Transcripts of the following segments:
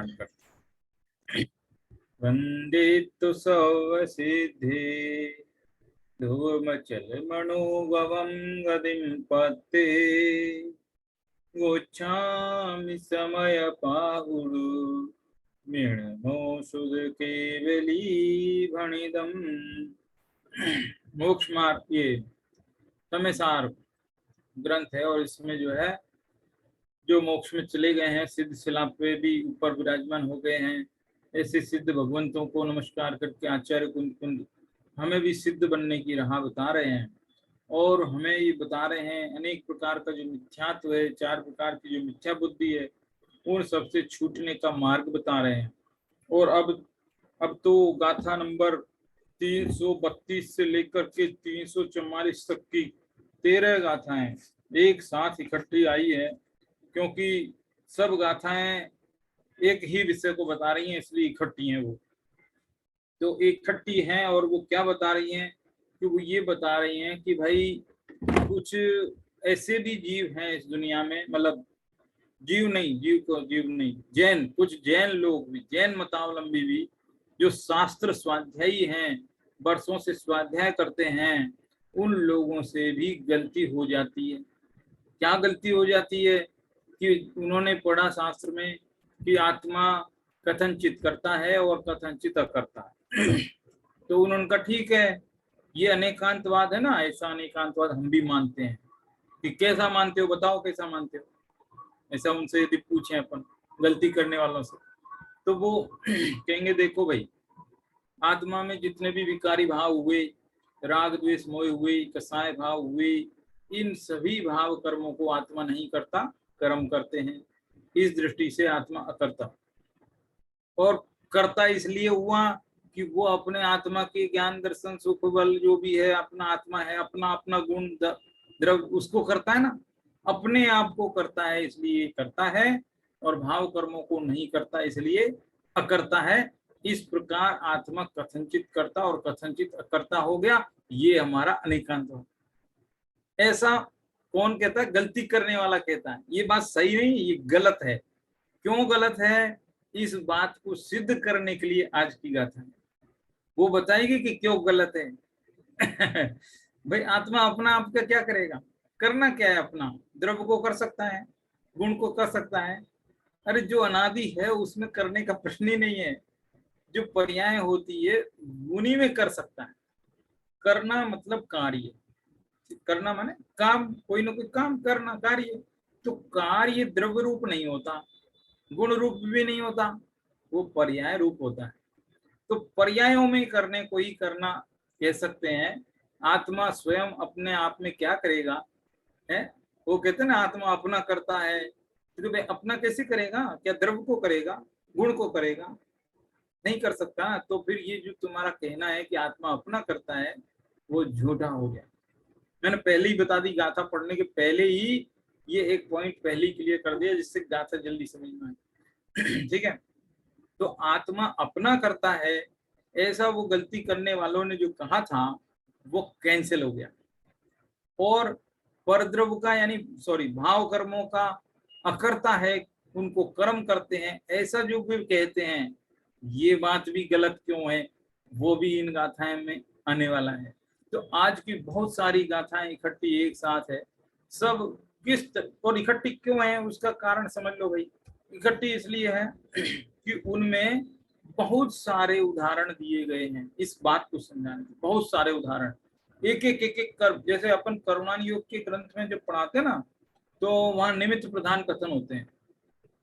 ध्यान करते। वंदे तो सौवसिद्धि धूमचल मनोभवं गतिं पत्ते गोच्छामि समय पाहुडु मीणनो सुध केवली भणिदम। मोक्ष मार्ग ये तमेसार ग्रंथ है और इसमें जो है जो मोक्ष में चले गए हैं, सिद्ध शिला पे भी ऊपर विराजमान हो गए हैं, ऐसे सिद्ध भगवंतों को नमस्कार करके आचार्य कुंद कुंद हमें भी सिद्ध बनने की राह बता रहे हैं और हमें ये बता रहे हैं अनेक प्रकार का जो मिथ्यात्व है, 4 प्रकार की जो मिथ्या बुद्धि है, उन सबसे छूटने का मार्ग बता रहे हैं। और अब तो गाथा नंबर 332 से लेकर के 344 तक की 13 गाथाएं एक साथ इकट्ठी आई है, क्योंकि सब गाथाएं एक ही विषय को बता रही हैं, इसलिए इकट्ठी हैं। वो तो इकट्ठी हैं और वो क्या बता रही हैं कि वो ये बता रही हैं कि भाई कुछ ऐसे भी जीव हैं इस दुनिया में, मतलब जीव नहीं, जैन, कुछ जैन लोग भी, जैन मतावलंबी भी जो शास्त्र स्वाध्यायी हैं, वर्षों से स्वाध्याय करते हैं, उन लोगों से भी गलती हो जाती है। क्या गलती हो जाती है कि उन्होंने पढ़ा शास्त्र में कि आत्मा कथनचित करता है और कथनचित अकर्ता है। तो उन्होंने कहा ठीक है, ये अनेकांतवाद है ना, ऐसा अनेकांतवाद हम भी मानते हैं। कि कैसा मानते हो, बताओ कैसा मानते हो, ऐसा उनसे यदि पूछें अपन गलती करने वालों से, तो वो कहेंगे देखो भाई, आत्मा में जितने भी विकारी भाव हुए, राग द्वेष मोह हुए, कसाय भाव हुए, इन सभी भाव कर्मों को आत्मा नहीं करता, कर्म करते हैं। इस दृष्टि से आत्मा अकर्ता, और कर्ता इसलिए हुआ कि वो अपने आत्मा के ज्ञान दर्शन सुख बल जो भी है, अपना आत्मा है, अपना अपना गुण द्रव्य उसको करता है ना, अपने आप को करता है इसलिए करता है, और भाव कर्मों को नहीं करता इसलिए अकर्ता है। इस प्रकार आत्मा कथनचित करता और कथनचित अकर्ता हो गया, ये हमारा अनेकांत हो। ऐसा कौन कहता है? गलती करने वाला कहता है। ये बात सही नहीं, ये गलत है। क्यों गलत है? इस बात को सिद्ध करने के लिए आज की गाथा है, वो बताएगी कि क्यों गलत है। भाई आत्मा अपना आप का क्या करेगा? करना क्या है? अपना द्रव्य को कर सकता है, गुण को कर सकता है। अरे जो अनादि है उसमें करने का प्रश्न ही नहीं है। जो पर्याय होती है उन्हीं में कर सकता है। करना मतलब कार्य, करना माने काम, कोई ना कोई काम करना, कार्य। तो कार्य द्रव्य रूप नहीं होता, गुण रूप भी नहीं होता, वो पर्याय रूप होता है। तो पर्यायों में करने को ही करना कह सकते हैं। आत्मा स्वयं अपने आप में क्या करेगा है? वो कहते हैं ना आत्मा अपना करता है, तो भाई अपना कैसे करेगा? क्या द्रव्य को करेगा, गुण को करेगा? नहीं कर सकता। तो फिर ये जो तुम्हारा कहना है कि आत्मा अपना करता है, वो झूठा हो गया। मैंने पहले ही बता दी, गाथा पढ़ने के पहले ही ये एक पॉइंट पहले ही क्लियर कर दिया, जिससे गाथा जल्दी समझ में आए। ठीक है, तो आत्मा अपना करता है, ऐसा वो गलती करने वालों ने जो कहा था वो कैंसिल हो गया। और परद्रव्य का यानी सॉरी भाव कर्मों का अकर्ता है, उनको कर्म करते हैं, ऐसा जो भी कहते हैं, ये बात भी गलत क्यों है, वो भी इन गाथाएं में आने वाला है। तो आज की बहुत सारी गाथाएं इकट्ठी एक साथ है, सब किस और इकट्ठी क्यों है उसका कारण समझ लो भाई। इकट्ठी इसलिए है कि उनमें बहुत सारे उदाहरण दिए गए हैं इस बात को समझाने के, बहुत सारे उदाहरण, एक एक एक एक कर, जैसे अपन करुणान योग के ग्रंथ में जब पढ़ाते हैं ना, तो वहां निमित्त प्रधान कथन होते हैं।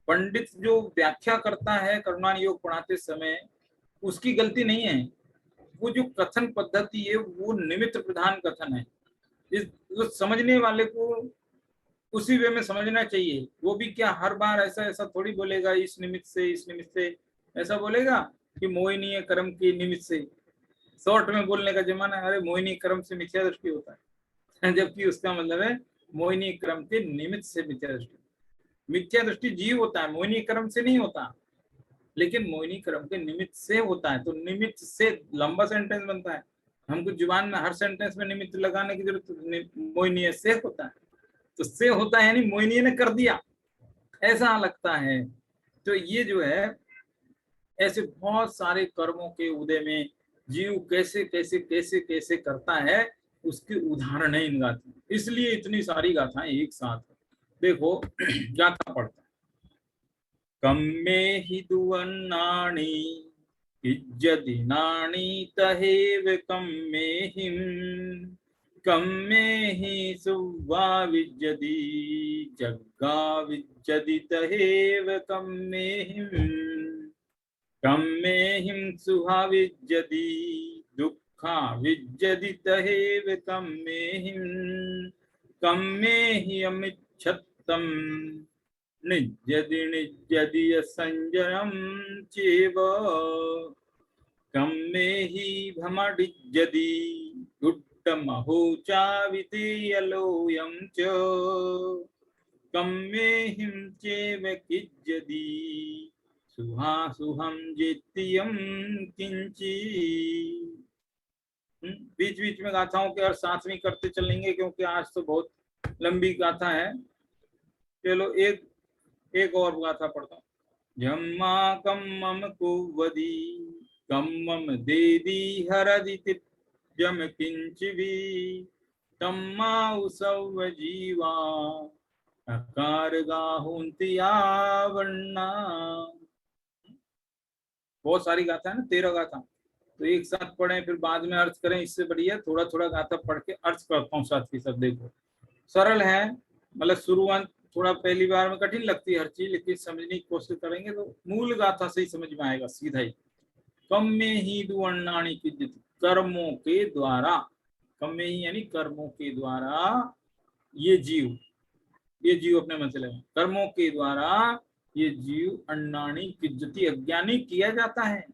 पंडित जो व्याख्या करता है करुणान योग पढ़ाते समय, उसकी गलती नहीं है। वो जो कथन पद्धति है वो निमित्त प्रधान कथन है। इस समझने वाले को उसी वे में समझना चाहिए। वो भी क्या हर बार ऐसा ऐसा थोड़ी बोलेगा, इस निमित्त से इस निमित्त से ऐसा बोलेगा कि मोहिनीय कर्म के निमित्त से। शॉर्ट में बोलने का जमाना है, अरे मोहिनी कर्म से मिथ्या दृष्टि होता है, जबकि उसका मतलब है मोहिनी कर्म के निमित्त से मिथ्या दृष्टि। मिथ्या दृष्टि जीव होता है, मोहिनी कर्म से नहीं होता, लेकिन मोहिनी कर्म के निमित्त से होता है। तो निमित्त से लंबा सेंटेंस बनता है, हमको जुबान में हर सेंटेंस में निमित्त लगाने की जरूरत, मोहिनी से होता है, तो से होता है यानी मोहिनी ने कर दिया, ऐसा लगता है। तो ये जो है ऐसे बहुत सारे कर्मों के उदय में जीव कैसे कैसे कैसे कैसे करता है, उसके उदाहरण है इन गाथा। इसलिए इतनी सारी गाथाएं एक साथ। देखो गाथा पढ़ता है। कम्मे हि दुवन्नानि इज्जदिनानि तहेव कम्मेहिं कम्मे हि सुवा विज्जति जग्गा विज्जति तहेव कम्मेहिं कम्मेहिं सुहा विज्जति दुःखा विज्जति तहेव कम्मेहिं कम्मेहि अमिच्छत्तम् निज्जति निज्जति असंजयं चेव कम्मेहि भमडिज्जति गुट्टमहोचावितेयलोऽयं च कम्मेहिं चेव किज्जति सुहा सुहं जेत्यं किंची। बीच बीच में गाथाओं के और साथ में करते चलेंगे, क्योंकि आज तो बहुत लंबी गाथा है। चलो एक और गाथा पढ़ता हूँ। जम्मा कम्मम कुवदी कम्मम देदी हरदिति जम किंचिवी तम्मा उसव जीवा अकार गाहुंतिया वन्ना। बहुत सारी गाथा है ना, 13 गाथा, तो एक साथ पढ़ें फिर बाद में अर्थ करें, इससे बढ़िया थोड़ा थोड़ा गाथा पढ़ के अर्थ करता हूँ साथ के साथ। देखो सरल है, मतलब शुरुआत थोड़ा पहली बार में कठिन लगती है हर चीज, लेकिन समझने की कोशिश करेंगे तो मूल गाथा से ही समझ में आएगा सीधा ही। कम में ही दुअन्नानि किंचित्, कर्मों के द्वारा, कम में ही यानी कर्मों के द्वारा ये जीव अपने मन से लगे, कर्मों के द्वारा ये जीव अन्नानि किंचित् अज्ञानी किया जाता है।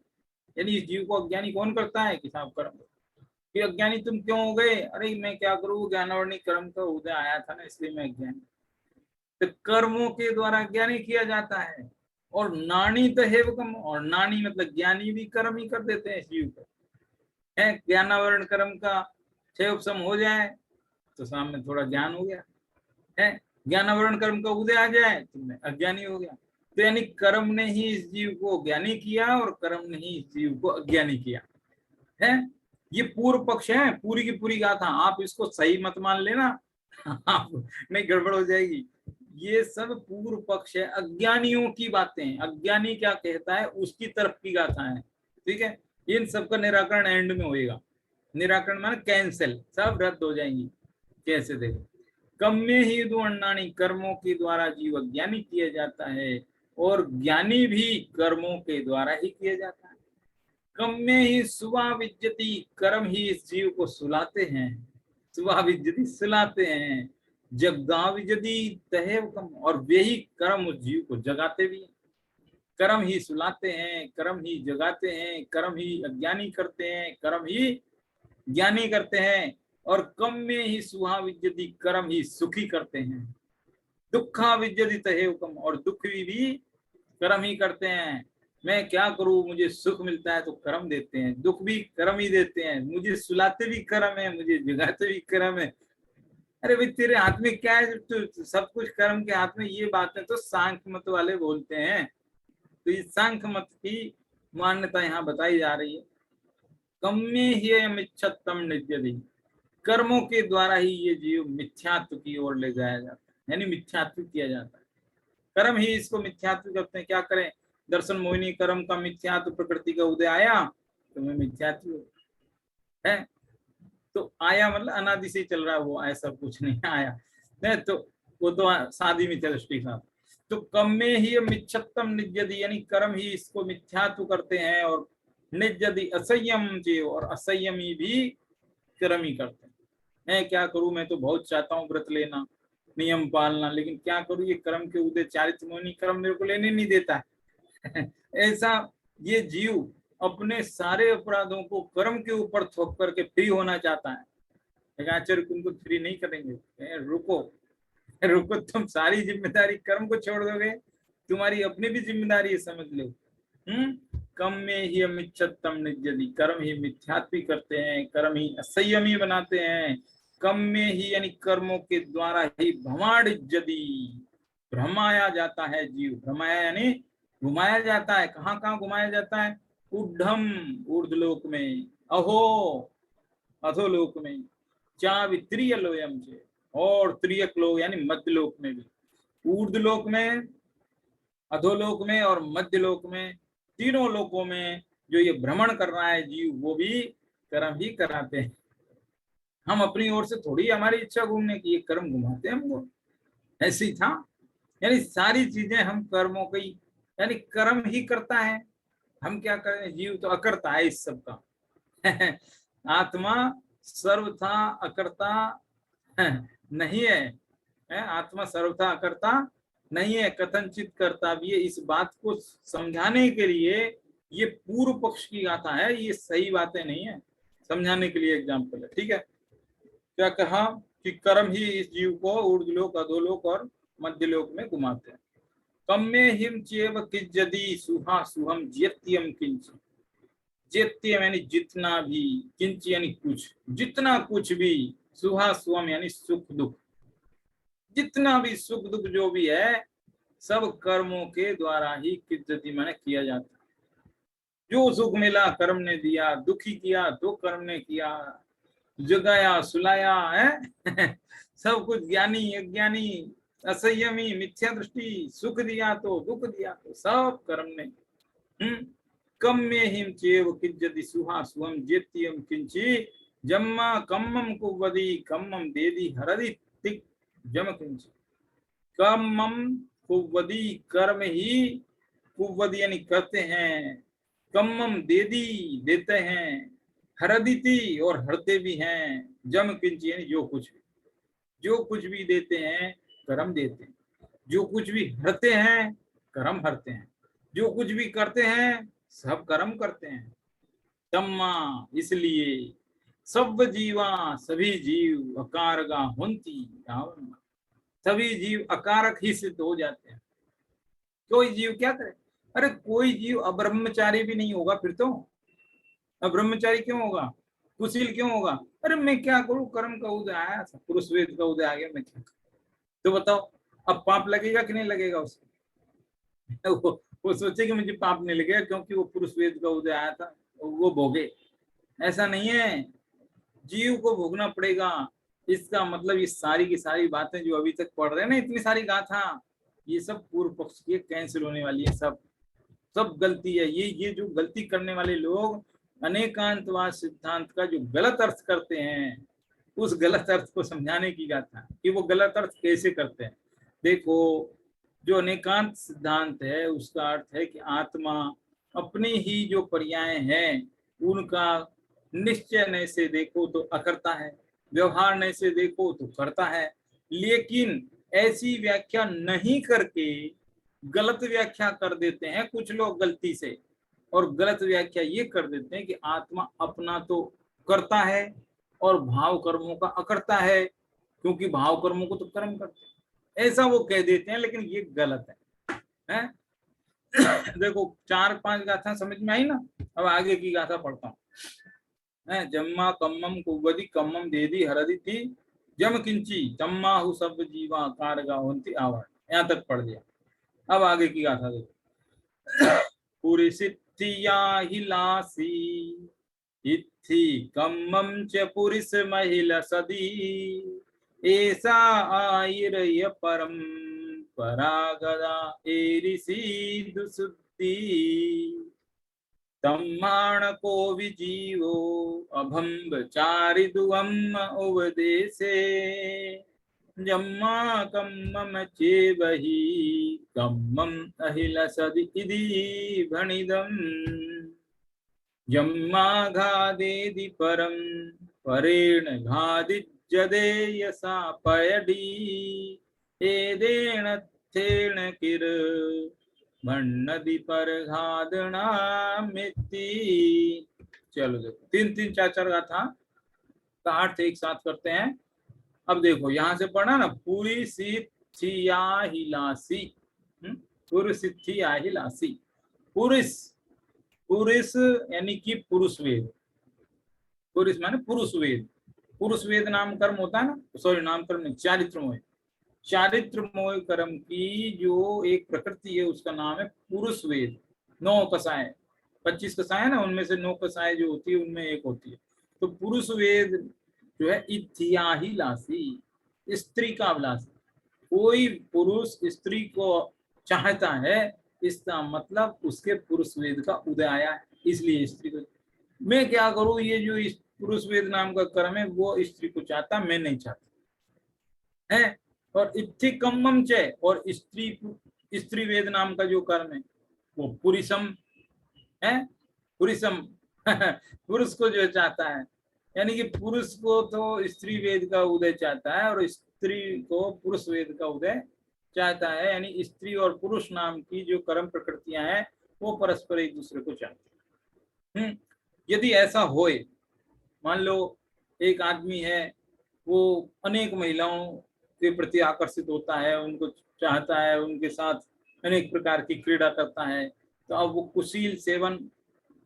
यानी इस जीव को अज्ञानी कौन करता है कि साहब कर्म, कि अज्ञानी तुम क्यों हो गए, अरे मैं क्या करूं, ज्ञानावरणी कर्म का उदय आया था ना इसलिए मैं अज्ञानी। तो कर्मों के द्वारा ज्ञानी किया जाता है। और नानी तो हेवकम, और नानी मतलब ज्ञानी भी कर्म ही कर देते हैं इस जीव को है। ज्ञानावरण कर्म का क्षय उपशम हो जाए तो सामने थोड़ा ज्ञान हो गया है, ज्ञानावरण कर्म का उदय आ जाए तो मैं अज्ञानी हो गया। तो यानी कर्म ने ही इस जीव को ज्ञानी किया और कर्म ने ही इस जीव को अज्ञानी किया है। ये पूर्व पक्ष है पूरी की पूरी गाथा, आप इसको सही मत मान लेना आप नहीं, गड़बड़ हो जाएगी। ये सब पूर्व पक्ष है, अज्ञानियों की बातें, अज्ञानी क्या कहता है उसकी तरफ की गाथा है, ठीक है। इन सबका निराकरण एंड में होएगा। निराकरण माने कैंसिल, सब रद्द हो जाएंगी। कैसे देखो, कम में ही दो अन्नानी, कर्मों के द्वारा जीव अज्ञानी किया जाता है और ज्ञानी भी कर्मों के द्वारा ही किया जाता है। कम में ही सुवा विज्जति, कर्म ही इस जीव को सुलाते हैं, सुवा विज्जति सुलाते हैं, जग्गा विज्जति तहेव कम, और वे ही कर्म उस जीव को जगाते भी हैं। कर्म ही सुलाते हैं, कर्म ही जगाते हैं, कर्म ही अज्ञानी करते हैं, कर्म ही ज्ञानी करते हैं। और कम में ही सुहा विज्जति, कर्म ही सुखी करते हैं। दुखा विज्जति तहेव कम, और दुख भी कर्म ही करते हैं। मैं क्या करूं, मुझे सुख मिलता है तो कर्म देते हैं, दुख भी कर्म ही देते हैं, मुझे सुलाते भी कर्म है, मुझे जगाते भी कर्म है। अरे भाई तेरे हाथ में क्या है, तो सब कुछ कर्म के हाथ में, ये बातें तो सांख्य मत वाले बोलते हैं। तो इस सांख्य मत की मान्यता यहाँ बताई जा रही है। कम्मे ही अमिच्छत्तम नित्यधि, कर्मों के द्वारा ही ये जीव मिथ्यात्व की ओर ले जाया जाता है, यानी मिथ्यात्व किया जाता है। कर्म ही इसको मिथ्यात्व करते हैं। क्या करें, दर्शन मोहिनी कर्म का मिथ्यात्व, प्रकृति का उदय आया तो मैं मिथ्यात्व है। तो आया मतलब अनादि से चल रहा है वो, ऐसा कुछ नहीं आया नहीं, तो वो तो शादी में चल ठीक है। तो कम में ही मिच्छत्तम निज्जति, यानी कर्म ही इसको मिथ्यात्व करते हैं, और निज्जति असंयम जीव, और असंयमी भी कर्म ही करते हैं। मैं क्या करूं, मैं तो बहुत चाहता हूँ व्रत लेना, नियम पालना, लेकिन क्या करूं, ये कर्म के उदय चारित्र मोहिनी कर्म मेरे को लेने नहीं देता है ऐसा ये जीव अपने सारे अपराधों को कर्म के ऊपर थोप करके फ्री होना चाहता है। आचार्य तुमको फ्री नहीं करेंगे, रुको रुको, तुम सारी जिम्मेदारी कर्म को छोड़ दोगे, तुम्हारी अपनी भी जिम्मेदारी है, समझ लो। कम में ही अमिच्छत्तम निज्जति, कर्म ही मिथ्यात्वी करते हैं, कर्म ही असंयमी बनाते हैं। कम में ही यानी कर्मों के द्वारा ही भ्रमाडिज्जति, भ्रमाया जाता है जीव, भ्रमाया यानी घुमाया जाता है। कहाँ कहाँ घुमाया जाता है? ऊर्ध्वम ऊर्ध्वलोक में, अहो अधोलोक में, चा त्रियलोयम से, और त्रियक लोक यानी मध्यलोक में भी। ऊर्ध्वलोक में, अधोलोक में और मध्यलोक में, तीनों लोकों में जो ये भ्रमण कर रहा है जीव, वो भी कर्म ही कराते हैं। हम अपनी ओर से थोड़ी हमारी इच्छा घूमने की, ये कर्म घुमाते हैं हमको। ऐसे ही था, यानी सारी चीजें हम कर्मों की, यानी कर्म ही करता है। हम क्या करें? जीव तो अकर्ता है इस सब का। आत्मा सर्वथा अकर्ता नहीं है, आत्मा सर्वथा अकर्ता नहीं है, कथनचित कर्ता भी है। इस बात को समझाने के लिए ये पूर्व पक्ष की गाथा है, ये सही बातें नहीं है, समझाने के लिए एग्जाम्पल है। ठीक है, क्या कहा कि कर्म ही इस जीव को ऊर्ध्वलोक, अधोलोक और मध्यलोक में घुमाते हैं। कम में हिम चेव किज्जदी सुहा सुहम ज्यत्यम किंच। ज्यत्यम यानी जितना भी, किंच यानी कुछ, जितना कुछ भी, सुहा सुहम यानी सुख दुख, जितना भी सुख दुख जो भी है सब कर्मों के द्वारा ही किज्जती माने किया जाता है। जो सुख मिला कर्म ने दिया, दुखी किया तो कर्म ने किया, जगाया सुलाया है सब कुछ, ज्ञानी अज्ञानी, असंयमी मिथ्या दृष्टि, सुख दिया तो दुख दिया तो सब कर्म ने। कम में हिम चेव किज्जति सुहा सुहम जेत्यम किंची, जम्मा कम्मम कुवदी कम्मम देदी हरदि तिक जम किंची। कम्मम कुवदी कर्म ही, कुवदी यानी करते हैं, कम्मम देदी देते हैं, हरदिति और हरते भी हैं, जम किंची यानी जो कुछ भी, जो कुछ भी देते हैं कर्म देते हैं, जो कुछ भी हरते हैं कर्म हरते हैं, जो कुछ भी करते हैं सब कर्म करते हैं। तम्मा इसलिए सब जीवा सभी जीव अकारगा हुंती, सभी जीव अकारक ही सिद्ध हो जाते हैं। कोई जीव क्या करे? अरे कोई जीव अब्रह्मचारी भी नहीं होगा फिर तो। अब्रह्मचारी क्यों होगा? कुशील क्यों होगा? अरे मैं क्या करूं, कर्म का उदय आया, पुरुष वेद का उदय आ गया, मैं क्या करूं? तो बताओ अब पाप लगेगा कि नहीं लगेगा उसको? वो सोचे कि मुझे पाप नहीं लगेगा क्योंकि वो पुरुष वेद का उदय आया था, वो भोगे। ऐसा नहीं है, जीव को भोगना पड़ेगा। इसका मतलब ये सारी की सारी बातें जो अभी तक पढ़ रहे हैं ना, इतनी सारी गाथा, ये सब पूर्व पक्ष की कैंसिल होने वाली है। सब सब गलती है। ये जो गलती करने वाले लोग अनेकांतवाद सिद्धांत का जो गलत अर्थ करते हैं, उस गलत अर्थ को समझाने की गाथा कि वो गलत अर्थ कैसे करते हैं। देखो, जो अनेकांत सिद्धांत है उसका अर्थ है कि आत्मा अपने ही जो पर्याय हैं उनका निश्चय नहीं से देखो तो अकर्ता है, व्यवहार नहीं से देखो तो करता है। लेकिन ऐसी व्याख्या नहीं करके गलत व्याख्या कर देते हैं कुछ लोग गलती से, और गलत व्याख्या ये कर देते हैं कि आत्मा अपना तो करता है और भाव कर्मों का अकर्ता है, क्योंकि भाव कर्मों को तो कर्म करते हैं, ऐसा वो कह देते हैं। लेकिन ये गलत है? देखो 4-5 गाथा समझ में आई ना। अब आगे की गाथा पढ़ता हूँ। जम्मा कम्मम कुवदी कम्मम देदी हरदि थी जम किंची, तम्माहु सब जीवा कारगा होंती आवर। यहाँ तक पढ़ दिया। अब आगे की गाथा देखो। पूरी सिद्धिया हिलासी इत्थि कम्मम च पुरिस महिला सदी, ऐसा आयिरय परम परागदा एरिसी दुसुद्धि। तम्माण को विजीवो अभम्ब चारिदुअम उपदेशे, जम्मा कम्मम चेवहि कम्मम अहिलसदि इति भणिदम्। जम्मा घादेदि परम परेण घादिज्जदेयसा पयडी, एदेन थेण किर भण्णदि पर घादनामिति। चलो देखो 3-3 4-4 गाथा का अर्थ एक साथ करते हैं। अब देखो यहां से पढ़ा ना, पूरी सिद्धिया हिलासी, पूरी सिद्धिया हिलासी। पुरुष, पुरुष यानी कि पुरुष वेद, पुरुष माने पुरुष वेद। पुरुष वेद नाम कर्म होता है ना, सॉरी नाम कर्म नहीं, चारित्र में चारित्र मोह कर्म की जो एक प्रकृति है उसका नाम है पुरुष वेद। 9 कसाएं, 25 कसाएं ना, उनमें से 9 कसाएं जो होती है उनमें एक होती है। तो पुरुष वेद जो है इत्या ही लासी, स्त्री का अभिलाषी। कोई पुरुष स्त्री को चाहता है, इसका मतलब उसके पुरुष वेद का उदय आया है, इसलिए स्त्री को। मैं क्या करूं, ये जो इस पुरुष वेद नाम का कर्म है वो स्त्री को चाहता, मैं नहीं चाहता है। और इत्थिकम्मम च, और स्त्री वेद नाम का जो कर्म है वो पुरुषम है, पुरुषम पुरुष को जो चाहता है, यानी कि पुरुष को तो स्त्री वेद का उदय चाहता है और स्त्री को पुरुष वेद का उदय चाहता है। यानी स्त्री और पुरुष नाम की जो कर्म प्रकृतियां हैं वो परस्पर एक दूसरे को चाहती हैं। यदि ऐसा होए, मान लो एक आदमी है, वो अनेक महिलाओं के प्रति आकर्षित होता है, उनको चाहता है, उनके साथ अनेक प्रकार की क्रीड़ा करता है, तो अब वो कुशील सेवन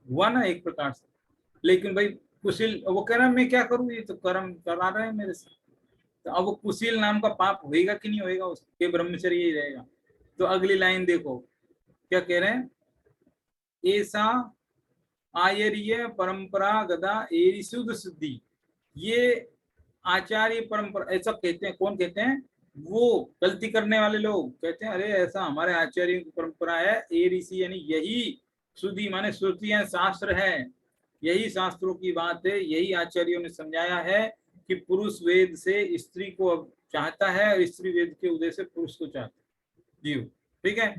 हुआ ना एक प्रकार से। लेकिन भाई कुशील, वो कह रहा है मैं क्या करूं, ये तो कर्म करा रहे हैं मेरे से, तो अब वो कुशील नाम का पाप होएगा कि नहीं होएगा, उसके ब्रह्मचर्य ही रहेगा। तो अगली लाइन देखो क्या कह रहे हैं, ऐसा आयर्य परंपरा गदा एरिशुद्ध सिद्धि। ये आचार्य परंपरा ऐसा कहते हैं, कौन कहते हैं, वो गलती करने वाले लोग कहते हैं अरे ऐसा हमारे आचार्य की परंपरा है। ए ऋषि यानी यही, शुद्धि माने श्रुतियां शास्त्र है, यही शास्त्रों की बात है, यही आचार्यों ने समझाया है कि पुरुष वेद से स्त्री को चाहता है और स्त्री वेद के उदय से पुरुष को चाहता है जीव। ठीक है,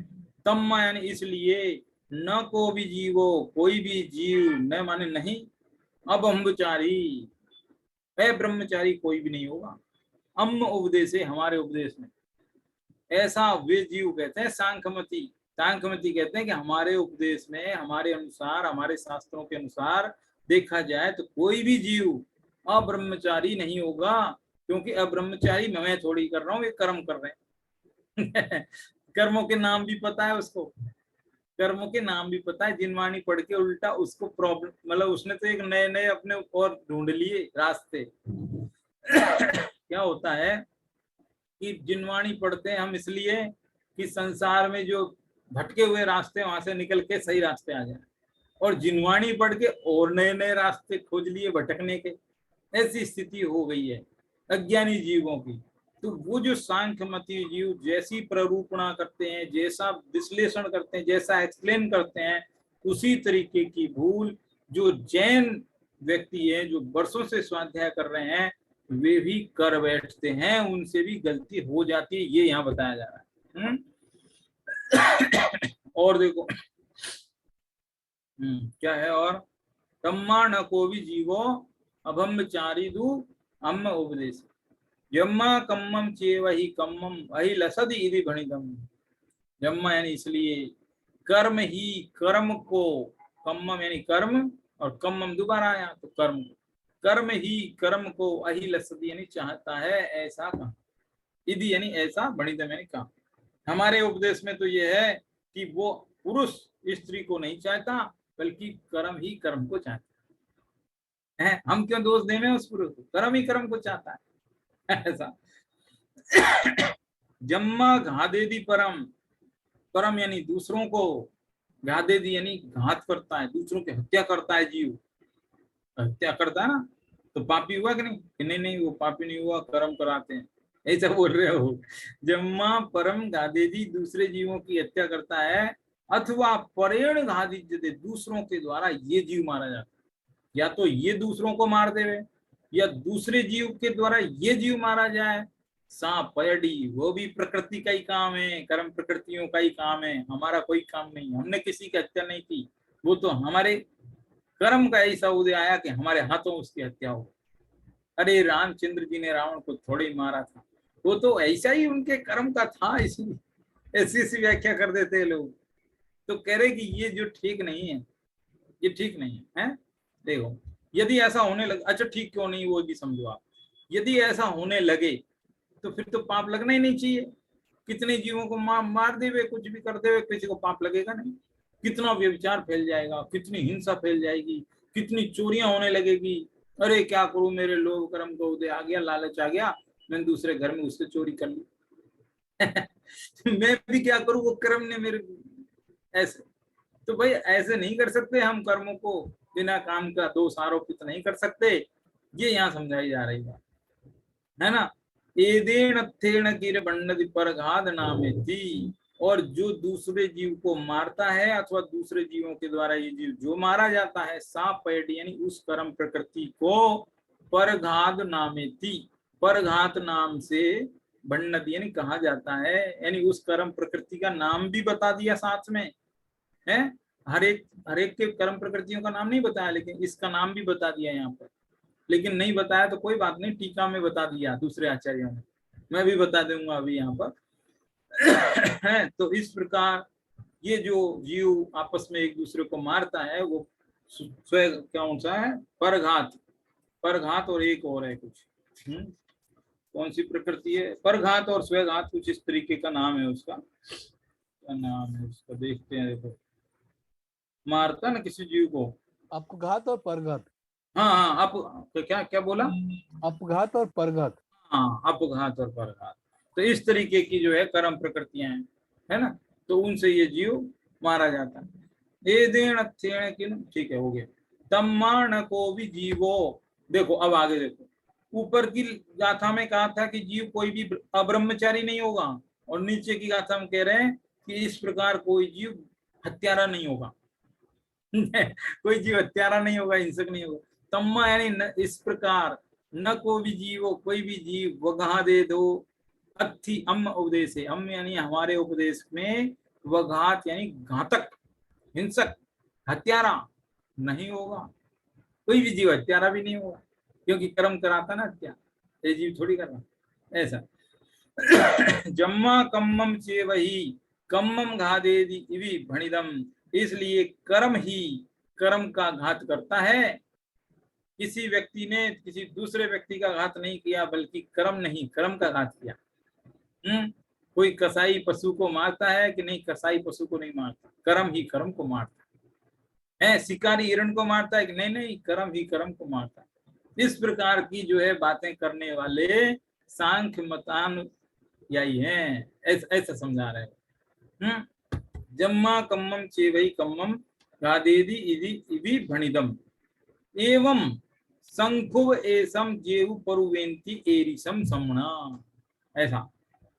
तम्मा यानी इसलिए, न को भी जीवो, कोई भी जीव, न माने नहीं, अब्रह्मचारी, ब्रह्मचारी कोई भी नहीं होगा, अम्म उपदेश है हमारे उपदेश में। ऐसा वे जीव कहते हैं सांख्यमति, सांख्यमति कहते हैं कि हमारे उपदेश में, हमारे अनुसार, हमारे शास्त्रों के अनुसार देखा जाए तो कोई भी जीव अब्रह्मचारी नहीं होगा, क्योंकि अब्रह्मचारी मैं थोड़ी कर रहा हूँ, ये कर्म कर रहे हैं कर्मों के नाम भी पता है उसको, कर्मों के नाम भी पता है। जिनवाणी पढ़ के उल्टा उसको प्रॉब्लम, मतलब उसने तो एक नए नए अपने और ढूंढ लिए रास्ते क्या होता है कि जिनवाणी पढ़ते हैं हम इसलिए कि संसार में जो भटके हुए रास्ते वहां से निकल के सही रास्ते आ जाए, और जिनवाणी पढ़ के और नए नए रास्ते खोज लिए भटकने के। ऐसी स्थिति हो गई है अज्ञानी जीवों की। तो वो जो सांख्यमती जीव जैसी प्ररूपणा करते हैं, जैसा विश्लेषण करते हैं, जैसा एक्सप्लेन करते हैं, उसी तरीके की भूल जो जैन व्यक्ति है जो वर्षों से स्वाध्याय कर रहे हैं वे भी कर बैठते हैं, उनसे भी गलती हो जाती है, ये यहाँ बताया जा रहा है। और देखो क्या है, और तम्मा न को भी जीवो अभम्बचारी दु अम्म उपदेश, यम्मा कम्मम चेव ही कम्मम अहि लसदि इति भणितम। यम्मा यानी इसलिए, कर्म ही कर्म को, कम्मम यानी कर्म, और कम्मम दोबारा आया तो कर्म, कर्म ही कर्म को अहि लसदि यानी चाहता है, ऐसा कहा, इति यानी ऐसा, भणितम यानी कहा। हमारे उपदेश में तो ये है कि वो पुरुष स्त्री को नहीं चाहता, बल्कि कर्म ही कर्म को चाहता है। हम क्यों दोष देवें उस पुरुष को, कर्म ही कर्म को चाहता है ऐसा। जम्मा घादेदी परम, परम यानी दूसरों को, घादेदी यानी घात करता है, दूसरों की हत्या करता है जीव, हत्या करता है ना, तो पापी हुआ कि नहीं, नहीं नहीं वो पापी नहीं हुआ, कर्म कराते हैं, ऐसा बोल रहे हो। जम्मा परम घादेदी, दूसरे जीवों की हत्या करता है, अथवा परेण घादिज्यते, दूसरों के द्वारा ये जीव मारा जाता है, या तो ये दूसरों को मार देवे, या दूसरे जीव के द्वारा ये जीव मारा जाए। सांप पयडी, वो भी प्रकृति का ही काम है, कर्म प्रकृतियों का ही काम है, हमारा कोई काम नहीं, हमने किसी की हत्या नहीं की, वो तो हमारे कर्म का ऐसा उदय आया कि हमारे हाथों उसकी हत्या हो। अरे रामचंद्र जी ने रावण को थोड़े ही मारा था, वो तो ऐसा ही उनके कर्म का था, इसलिए ऐसी ऐसी व्याख्या कर देते हैं लोग। तो कह रहे कि ये जो ठीक नहीं है, ये ठीक नहीं है, देखो यदि ऐसा होने लगे, अच्छा ठीक क्यों नहीं वो भी समझो आप, यदि ऐसा होने लगे तो फिर तो पाप लगना ही नहीं चाहिए। कितने जीवों को मार देवे, कुछ भी कर देवे, किसी को पाप लगेगा नहीं। कितना व्यभिचार फैल जाएगा, कितनी हिंसा फैल जाएगी, कितनी चोरियां होने लगेगी। अरे क्या करूं, मेरे लोभ कर्म को उदय आ गया, लालच आ गया, मैंने दूसरे घर में उससे चोरी कर ली, मैं भी क्या करूं, वो कर्म ने मेरे ऐसे। तो भाई ऐसे नहीं कर सकते हम, कर्मों को बिना काम का दोष आरोपित नहीं कर सकते। ये यहाँ समझाई जा रही है ना। एदेन अथेन गिर बंडति परघात नामेति। और जो दूसरे जीव को मारता है अथवा दूसरे जीवों के द्वारा ये जीव जो मारा जाता है, सा पैड यानी उस कर्म प्रकृति को परघात नामेति, परघात नाम से बंडति यानी कहा जाता है, यानी उस कर्म प्रकृति का नाम भी बता दिया साथ में है। हर एक के कर्म प्रकृतियों का नाम नहीं बताया, लेकिन इसका नाम भी बता दिया यहाँ पर। लेकिन नहीं बताया तो कोई बात नहीं, टीका में बता दिया दूसरे आचार्यों ने, मैं भी बता दूंगा अभी यहाँ पर। है तो इस प्रकार ये जो जीव आपस में एक दूसरे को मारता है वो स्वयं कौन सा है, परघात। परघात और एक और है कुछ, कौन सी प्रकृति है, परघात और स्वघात, कुछ इस तरीके का नाम है उसका। क्या नाम है उसका, देखते हैं। देखो मारता ना किसी जीव को, अपघात और परघात। हाँ हाँ, अप क्या क्या बोला, अपघात और परघात। हाँ अपघात और परघात। तो इस तरीके की जो है कर्म प्रकृतियां हैं, है ना, तो उनसे ये जीव मारा जाता है। ए देण अथेण किन, ठीक है हो गया। तम्माण को भी जीवो, देखो अब आगे देखो, ऊपर की गाथा में कहा था कि जीव कोई भी अब्रह्मचारी नहीं होगा, और नीचे की गाथा में कह रहे हैं कि इस प्रकार कोई जीव हत्यारा नहीं होगा। कोई जीव हत्यारा नहीं होगा, हिंसक नहीं होगा। तम्मा यानी इस प्रकार, न को भी जीवो कोई भी जीव, वघा दे दो अथि अम उपदेश है, हम यानी हमारे उपदेश में वघात यानी घातक, हिंसक, हत्यारा नहीं होगा। कोई भी जीव हत्यारा भी नहीं होगा, क्योंकि कर्म कराता ना हत्या, ये जीव थोड़ी कर रहा ऐसा। जम्मा कम्मम चे वही कम्मम घादेदि इवि भणिदम, इसलिए कर्म ही कर्म का घात करता है। किसी व्यक्ति ने किसी दूसरे व्यक्ति का घात नहीं किया, बल्कि कर्म नहीं कर्म का घात किया। कोई कसाई पशु को मारता है कि नहीं, कसाई पशु को नहीं मारता, कर्म ही कर्म को मारता है। शिकारी हिरण को मारता है कि नहीं, नहीं कर्म ही कर्म को मारता है। इस प्रकार की जो है बातें करने वाले सांख्य मतान यही है, ऐसा समझा रहे हैं। जम्मा कम्मम चेवई कम्मम गादेदि इदि इवि भणिदम एवं संखुव एसम जेहु परुवेंति एरिसम समणा। ऐसा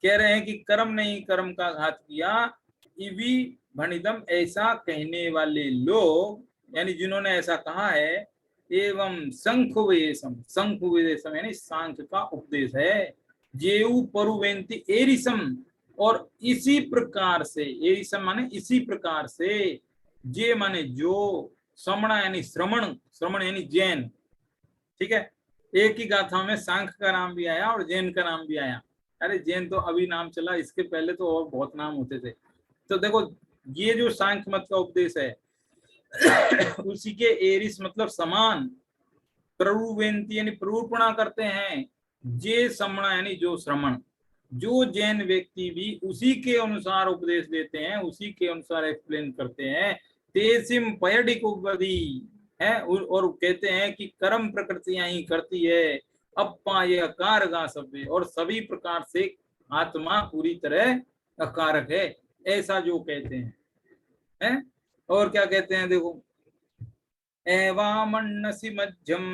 कह रहे हैं कि कर्म नहीं कर्म का घात किया, इवि भणिदम ऐसा कहने वाले लोग, यानी जिन्होंने ऐसा कहा है, एवं संखुवेशम, संखुवेशम यानी सांख्य का उपदेश है, जेऊ परुवेंति एरिसम, और इसी प्रकार से, एरिसम माने इसी प्रकार से, जे माने जो, श्रमण यानी श्रमण, श्रमण यानी जैन, ठीक है। एक ही गाथा में सांख्य का नाम भी आया और जैन का नाम भी आया। अरे जैन तो अभी नाम चला, इसके पहले तो और बहुत नाम होते थे। तो देखो ये जो सांख्य मत का उपदेश है उसी के एरिस मतलब समान, प्ररुवेंति यानी प्ररूपणा करते हैं, जे श्रमण यानी जो श्रमण, जो जैन व्यक्ति भी उसी के अनुसार उपदेश देते हैं, उसी के अनुसार एक्सप्लेन करते हैं, तेसिम पयडिक उपदी है, और कहते हैं कि कर्म प्रकृतियां ही करती है, अप्पा ये अकारगा सब, और सभी प्रकार से आत्मा पूरी तरह अकारक है, ऐसा जो कहते हैं। और क्या कहते हैं देखो, एवामन्नसि मध्यम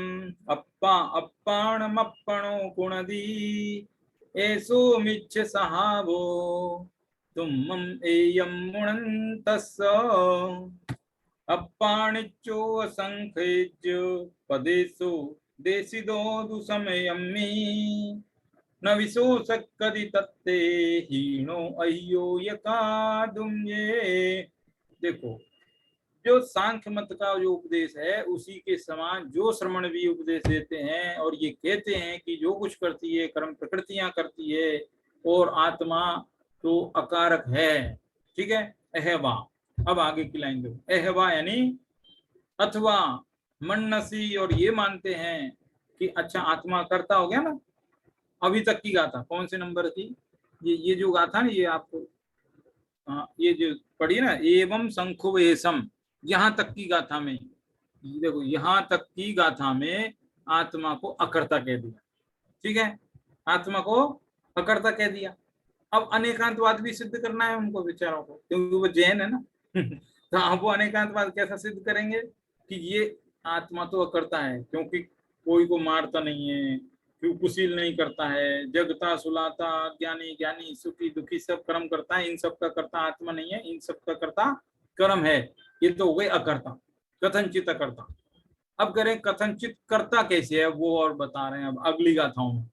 अप्पा अप्पाणमप्पणो गुणदी एसो मिच्छ सहावो तुमम एयम मुणन्तस्स अप्पाणिच्चो असंखेज्य पदेसो देशिदो दुसमयम्मि न विशोषक कदि तत्ते हीनो अह्यो यकादुम ये। देखो जो सांख्य मत का जो उपदेश है उसी के समान जो श्रमण भी उपदेश देते हैं, और ये कहते हैं कि जो कुछ करती है कर्म प्रकृतियां करती है, और आत्मा तो अकारक है, ठीक है। अहवा, अब आगे की लाइन दो, अहवा यानी अथवा मन्नसी, और ये मानते हैं कि अच्छा आत्मा करता हो गया ना। अभी तक की गाथा कौन से नंबर की, ये जो गाथा ना, ये आपको ये जो पढ़ी ना, एवं शंखुवेशम, यहाँ तक की गाथा में, देखो यहाँ तक की गाथा में आत्मा को अकर्ता कह दिया, ठीक है, आत्मा को अकर्ता कह दिया। अब अनेकांतवाद भी सिद्ध करना है उनको बेचारों को, क्योंकि वो जैन है ना। तो अब वो अनेकांतवाद कैसा सिद्ध करेंगे कि ये आत्मा तो अकर्ता है, क्योंकि कोई को मारता नहीं है, क्यों कुशील नहीं करता है, जगता सुलाता, ज्ञानी ज्ञानी सुखी दुखी सब कर्म करता है, इन सब का कर्ता आत्मा नहीं है, इन सब का कर्ता कर्म है। ये तो हो गए अकर्ता, कथनचित अकर्ता। अब करें कथनचित कर्ता कैसे है, वो और बता रहे हैं अब अगली गाथाओं में।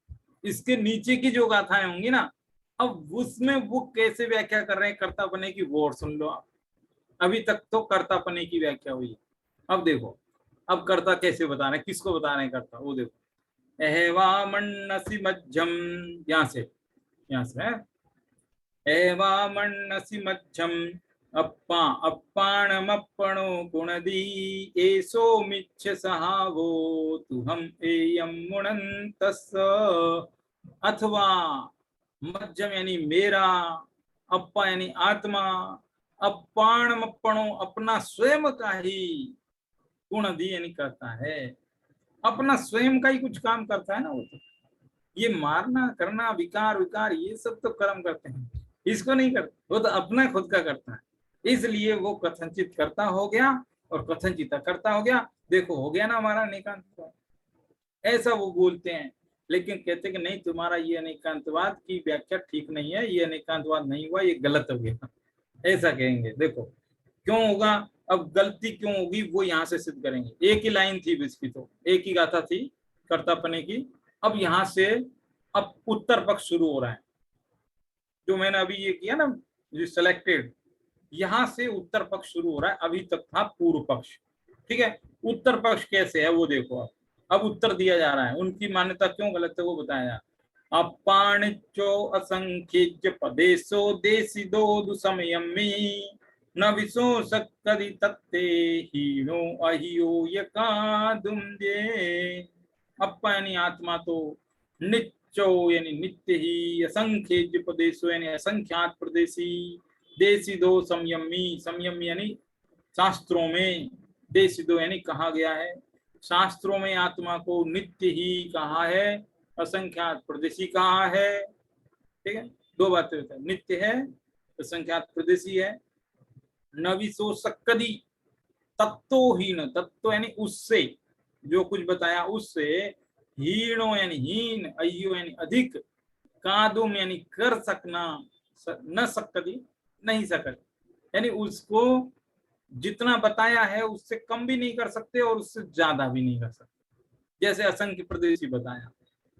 इसके नीचे की जो गाथाएं होंगी ना, अब उसमें वो कैसे व्याख्या कर रहे हैं कर्ता बने की, वो और सुन लो आप। अभी तक तो कर्ता पने की व्याख्या हुई है, अब देखो अब कर्ता कैसे बता रहे हैं, किसको बता रहे हैं कर्ता, वो देखो। एवामन्नसि मध्यम, यहाँ से है, एवामन्नसि मध्यम अप्पाणमप्पणो गुणदी एसो मिच्छ सहावो तुहम एयम मुणन्तस्स। अथवा मध्यम यानी मेरा, अप्पा यानी आत्मा, अप्पाणमप्पणो अपना स्वयं का ही, गुणदी यानी करता है, अपना स्वयं का ही कुछ काम करता है ना वो। तो ये मारना करना विकार विकार ये सब तो कर्म करते हैं, इसको नहीं करते, वो तो अपना खुद का करता है। इसलिए वो कथनचित करता हो गया और कथनचित करता हो गया। देखो हो गया ना हमारा अनेकांतवाद, ऐसा वो बोलते हैं। लेकिन कहते हैं कि नहीं, तुम्हारा ये अनेकांतवाद की व्याख्या ठीक नहीं है, ये अनेकांतवाद नहीं हुआ, ये गलत हो गया, ऐसा कहेंगे। देखो क्यों होगा, अब गलती क्यों होगी वो यहाँ से सिद्ध करेंगे। एक ही लाइन थी इसकी, तो एक ही गाथा थी कर्तापने की। अब यहाँ से अब उत्तर पक्ष शुरू हो रहा है, जो मैंने अभी ये किया ना, जो सिलेक्टेड, यहाँ से उत्तर पक्ष शुरू हो रहा है। अभी तक था पूर्व पक्ष, ठीक है। उत्तर पक्ष कैसे है वो देखो। अब उत्तर दिया जा रहा है, उनकी मान्यता क्यों गलत है वो बताया जा रहा है। अपाणिचो असंख्यज्य पदेशो देशिदो दुसमयमी न विशो सक्कदि तत्ते हीनो अहियो यकादुम्ये। अप्पा यानी आत्मा तो, नित्यो यानी नित्य ही, असंख्य प्रदेशो यानी असंख्यात प्रदेशी, देशी दो संयमी, संयमी यानी शास्त्रों में, देशी दो यानी कहा गया है, शास्त्रों में आत्मा को नित्य ही कहा है, असंख्यात प्रदेशी कहा है। ठीक है, दो बातें होती है, नित्य है, असंख्यात प्रदेशी है। नविशो सक्कदी, तत्वहीन, तत्व यानी उससे, जो कुछ बताया उससे, हीनो यानी हीन, अय्यो यानी अधिक, कादुम यानी कर सकना, न सकती नहीं सकते, यानी उसको जितना बताया है उससे कम भी नहीं कर सकते और उससे ज्यादा भी नहीं कर सकते। जैसे असंख्य प्रदेशी बताया,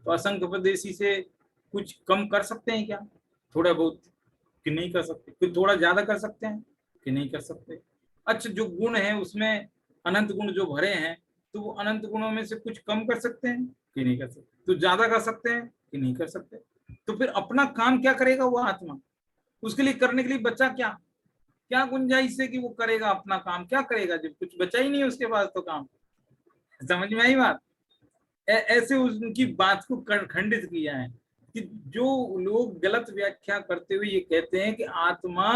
तो असंख्य प्रदेशी से कुछ कम कर सकते हैं क्या, थोड़ा बहुत, कि नहीं कर सकते। कुछ थोड़ा ज्यादा कर सकते हैं कि नहीं कर सकते। अच्छा, जो गुण है उसमें अनंत गुण जो भरे हैं, तो वो अनंत गुणों में से कुछ कम कर सकते हैं कि नहीं कर सकते। तो ज्यादा कर सकते हैं कि नहीं कर सकते। तो फिर अपना काम क्या करेगा वो आत्मा, उसके लिए करने के लिए बचा क्या, क्या गुंजाइश है कि वो करेगा अपना काम, क्या करेगा जब कुछ बचा ही नहीं है उसके पास तो काम। समझ में आई बात। ऐसे उनकी बात को खंडित किया है कि जो लोग गलत व्याख्या करते हुए ये कहते हैं कि आत्मा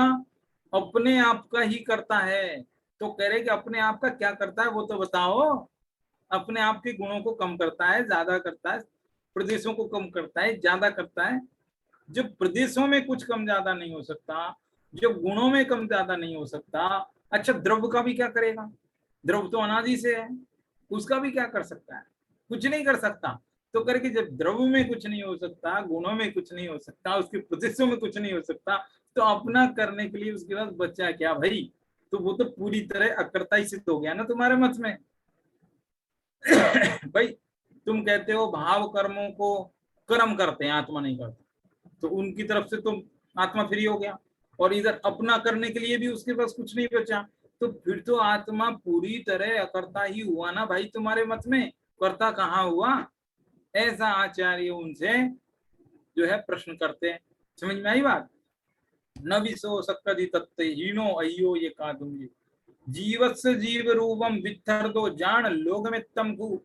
अपने आप का ही करता है, तो कह रहे कि अपने आप का क्या करता है वो तो बताओ। अपने आप के गुणों को कम करता है, ज्यादा करता है, प्रदेशों को कम करता है, ज्यादा करता है। जब प्रदेशों में कुछ कम ज्यादा नहीं हो सकता, जब गुणों में कम ज्यादा नहीं हो सकता, अच्छा द्रव्य का भी क्या करेगा, द्रव्य तो अनादि से है, उसका भी क्या कर सकता है, कुछ नहीं कर सकता। तो करके जब द्रव्य में कुछ नहीं हो सकता, गुणों में कुछ नहीं हो सकता, उसके प्रदेशों में कुछ नहीं हो सकता, तो अपना करने के लिए उसके पास बच्चा क्या भाई। तो वो तो पूरी तरह अकर्ता ही सिद्ध हो गया ना तुम्हारे मत में। भाई तुम कहते हो भाव कर्मों को कर्म करते हैं, आत्मा नहीं करता, तो उनकी तरफ से तो आत्मा फ्री हो गया, और इधर अपना करने के लिए भी उसके पास कुछ नहीं बचा, तो फिर तो आत्मा पूरी तरह अकर्ता ही हुआ ना भाई तुम्हारे मत में, कर्ता कहाँ हुआ। ऐसा आचार्य उनसे जो है प्रश्न करते हैं। समझ में आई बात। न विशो सक्कदि तत्ते हीनो अय्यो ये कादुंगी, जीवस्य जीव रूपम वित्थर दो जान लोग में तमकु।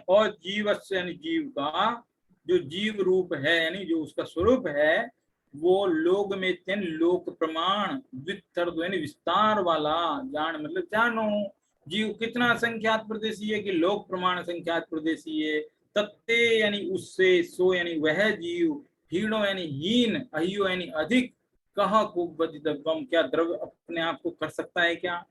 और जीवस्य यानी जीव का जो जीव रूप है, यानी जो उसका स्वरूप है, वो लोग में तेन लोक प्रमाण, वित्थर दो यानी विस्तार वाला, जान मतलब जानो, जीव कितना संख्यात प्रदेशी है कि लोक प्रमाण संख्यात प्रदेशी है, तत्ते यानी उससे, सो यानी वह जीव, हीनो यानी हीन, अहियो यानी अधिक, कहा कुबदितव्यम, क्या द्रव्य अपने आप को कर सकता है क्या?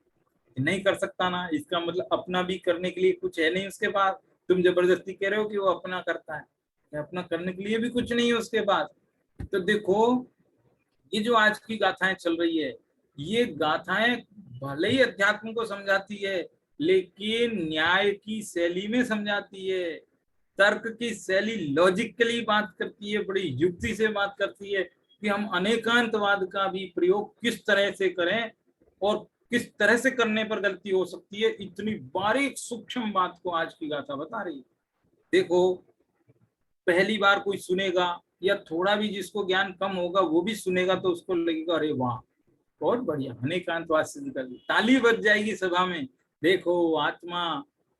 नहीं कर सकता ना, इसका मतलब अपना भी करने के लिए कुछ है नहीं उसके पास। तुम जबरदस्ती कह रहे हो कि वो अपना करता है, अपना करने के लिए भी कुछ नहीं है उसके पास। तो देखो ये जो आज की गाथाएं चल रही है, ये गाथाएं भले ही अध्यात्म को समझाती है, लेकिन न्याय की शैली में समझाती है, तर्क की शैली, लॉजिकली बात करती है, बड़ी युक्ति से बात करती है कि हम अनेकांतवाद का भी प्रयोग किस तरह से करें और किस तरह से करने पर गलती हो सकती है। इतनी बारीक सूक्ष्म बात को आज की गाथा बता रही है। देखो पहली बार कोई सुनेगा या थोड़ा भी जिसको ज्ञान कम होगा वो भी सुनेगा तो उसको लगेगा अरे वाह बहुत बढ़िया, अनेकांतवाद सिद्ध कर दी, ताली बज जाएगी सभा में। देखो आत्मा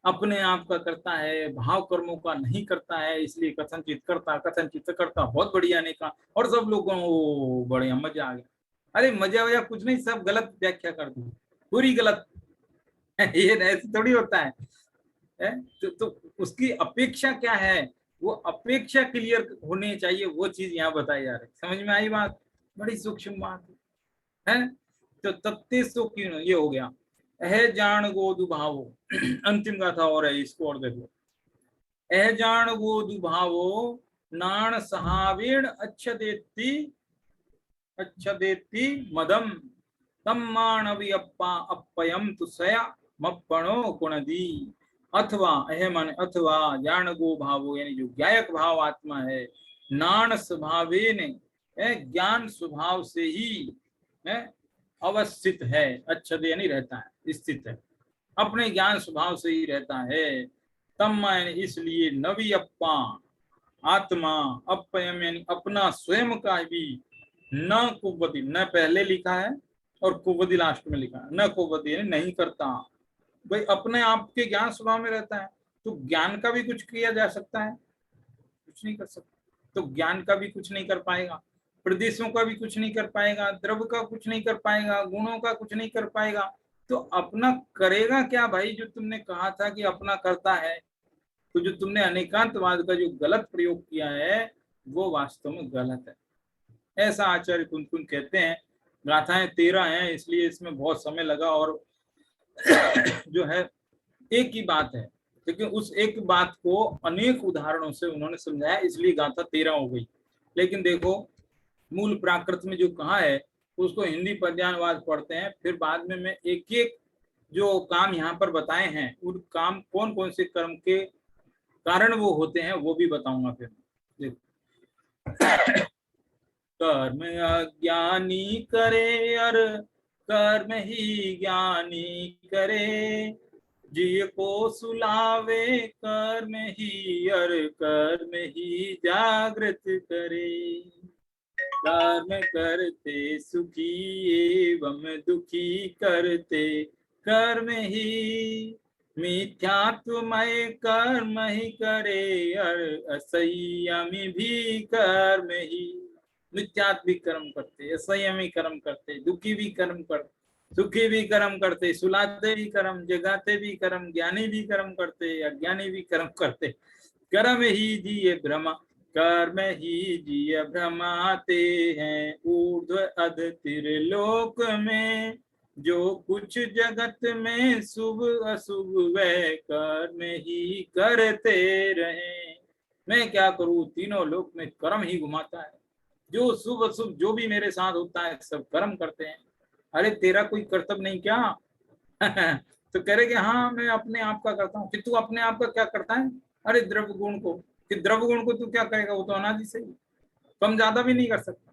अपने आप का करता है, भाव कर्मों का नहीं करता है, इसलिए कथनचित करता, बहुत बढ़िया अनेका। और सब लोगों को बढ़िया मजा आ गया। अरे मजा वजा कुछ नहीं, सब गलत व्याख्या कर दी, पूरी गलत। ये ऐसे थोड़ी होता है। तो उसकी अपेक्षा क्या है, वो अपेक्षा क्लियर होनी चाहिए, वो चीज यहाँ बताई जा रही। समझ में आई बात? बड़ी सूक्ष्म बात है। तो तत्ते सो क्यों ये हो गया। अह जान गोदु भावो अंतिम गाथा और है, इसको और देखो। अह जान गोदु भावो नाण सहावेण अच्छा देती मदम तम्माणवि अप्पा अप्पयम तुसया मप्पणो गुणदी। अथवा अह माने अथवा जान गो भावो यानी जो ज्ञायक भाव आत्मा है, नाण स्वभावे ने ज्ञान स्वभाव से ही अवस्थित है, अच्छद यानी रहता है, स्थित है, अपने ज्ञान स्वभाव से ही रहता है। तम्मा यानी इसलिए, नवी अप्पा आत्मा, अपयम यानी अपना स्वयं का भी, न कुवती न पहले लिखा है और कुवती लास्ट में लिखा है, न कुवती यानी नहीं करता। भाई अपने आप के ज्ञान स्वभाव में रहता है, तो ज्ञान का भी कुछ किया जा सकता है? कुछ नहीं कर सकता। तो ज्ञान का भी कुछ नहीं कर पाएगा, प्रदेशों का भी कुछ नहीं कर पाएगा, द्रव्य का कुछ नहीं कर पाएगा, गुणों का कुछ नहीं कर पाएगा। तो अपना करेगा क्या भाई? जो तुमने कहा था कि अपना करता है, तो जो तुमने अनेकांतवाद का जो गलत प्रयोग किया है वो वास्तव में गलत है, ऐसा आचार्य कुंतकुंत कहते हैं। गाथाएं 13 हैं, इसलिए इसमें बहुत समय लगा, और जो है एक ही बात है, लेकिन उस एक बात को अनेक उदाहरणों से उन्होंने समझाया, इसलिए गाथा 13 हो गई। लेकिन देखो मूल प्राकृत में जो कहा है उसको हिंदी पद्यानुवाद पढ़ते हैं, फिर बाद में मैं एक एक जो काम यहाँ पर बताए हैं उन काम कौन कौन से कर्म के कारण वो होते हैं वो भी बताऊंगा। फिर देखो कर्म अज्ञानी करे और कर्म ही ज्ञानी करे, जिय को सुलावे कर्म ही और कर्म ही जागृत करे। कर्म करते सुखी एवं दुखी करते कर्म ही, मिथ्यात्वमय कर्म ही करे और असंयमी भी कर्म ही। मिथ्यात्व भी कर्म करते, असंयमी कर्म करते, दुखी भी कर्म करते, सुखी भी कर्म करते, सुलाते भी कर्म, जगाते भी कर्म, ज्ञानी भी कर्म करते, अज्ञानी भी कर्म करते। कर्म ही जिये भ्रमा, कर्म ही जिय भ्रमाते हैं ऊर्ध्व अध त्रिलोक में, जो कुछ जगत में शुभ अशुभ वह कर्म ही करते रहे। मैं क्या करूं, तीनों लोक में कर्म ही घुमाता है, जो शुभ अशुभ जो भी मेरे साथ होता है सब कर्म करते हैं। अरे तेरा कोई कर्तव्य नहीं क्या? तो कह रहे कि हाँ मैं अपने आप का करता हूँ। कि तू अपने आप का क्या करता है? अरे द्रव्य गुण को, कि द्रव्य गुण को तू क्या करेगा, वो तो अनादि से ही कम ज्यादा भी नहीं कर सकता।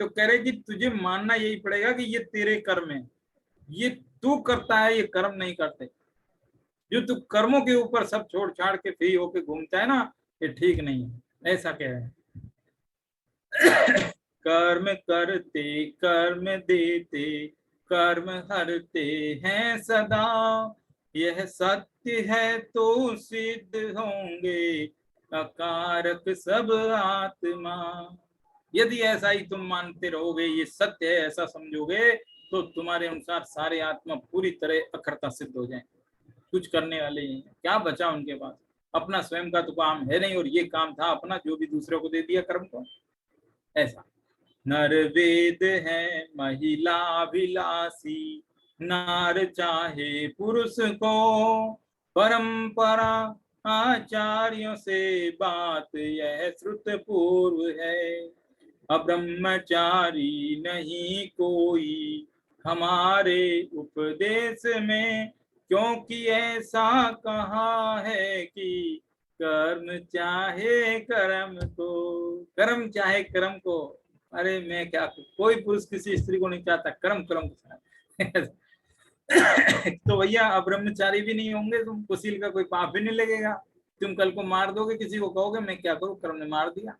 तो कह रहे कि तुझे मानना यही पड़ेगा कि ये तेरे कर्म है, ये तू करता है, ये कर्म नहीं करते। जो तू कर्मों के ऊपर सब छोड़ छाड़ के फ्री होके घूमता है ना, ये ठीक नहीं है, ऐसा कह रहे हैं। कर्म करते कर्म देते कर्म हरते हैं सदा, यह सत्य है तो सिद्ध होंगे अकारक सब आत्मा। यदि ऐसा ही तुम मानते रहोगे, ये सत्य है ऐसा समझोगे, तो तुम्हारे अनुसार सारे आत्मा पूरी तरह अकर्ता सिद्ध हो जाएं, कुछ करने वाले ही क्या बचा उनके पास? अपना स्वयं का तो काम है नहीं, और ये काम था अपना जो भी दूसरे को दे दिया कर्म को। ऐसा। नर वेद है महिलाभिलाषी, नार चाहे पुरुष को, परंपरा आचार्यों से बात यह श्रुत पूर्व है। अब्रह्मचारी नहीं कोई हमारे उपदेश में, क्योंकि ऐसा कहा है कि कर्म चाहे कर्म को, कर्म चाहे कर्म को। अरे मैं क्या, कोई पुरुष किसी स्त्री को नहीं चाहता, कर्म कर्म तो भैया अब ब्रह्मचारी भी नहीं होंगे, तुम कुशील का कोई पाप भी नहीं लगेगा। तुम कल को मार दोगे किसी को, कहोगे मैं क्या करूं, कर्म ने मार दिया,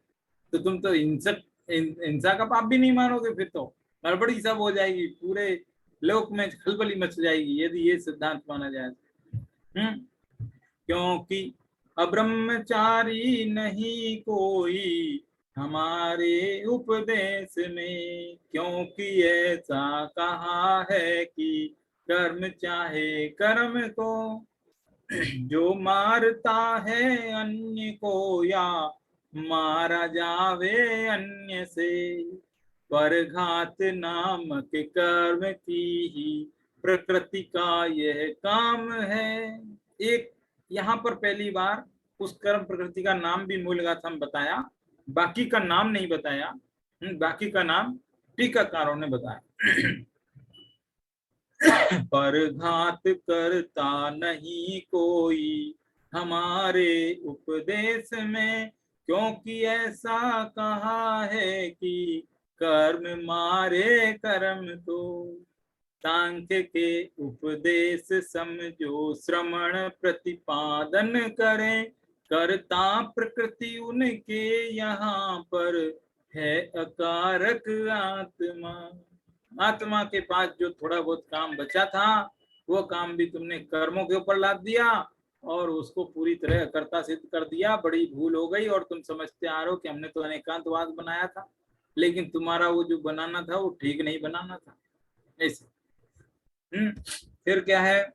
तो तुम तो हिंसा का पाप भी नहीं मानोगे, फिर तो गड़बड़ी सब हो जाएगी, पूरे लोक में खलबली मच जाएगी यदि ये सिद्धांत माना जाए। क्योंकि अब्रह्मचारी नहीं कोई हमारे उपदेश में, क्योंकि ऐसा कहा है कि कर्म चाहे कर्म को। जो मारता है अन्य को या मारा जावे अन्य से, परघात नामक कर्म की ही प्रकृति का यह काम है। एक यहाँ पर पहली बार उस कर्म प्रकृति का नाम भी मूल गाथा में बताया, बाकी का नाम नहीं बताया। बाकी का नाम टीकाकारों ने बताया। परघात करता नहीं कोई हमारे उपदेश में, क्योंकि ऐसा कहा है कि कर्म मारे कर्म को। सांख्य के उपदेश समझो श्रवण प्रतिपादन करें, करता प्रकृति उनके यहाँ पर है अकारक आत्मा। आत्मा के पास जो थोड़ा बहुत काम बचा था वो काम भी तुमने कर्मों के ऊपर लाद दिया और उसको पूरी तरह कर्ता सिद्ध कर दिया। बड़ी भूल हो गई और तुम समझते आ रहे हो कि हमने तो अनेकांतवाद बनाया था, लेकिन तुम्हारा वो जो बनाना था वो ठीक नहीं बनाना था। ऐसे फिर क्या है,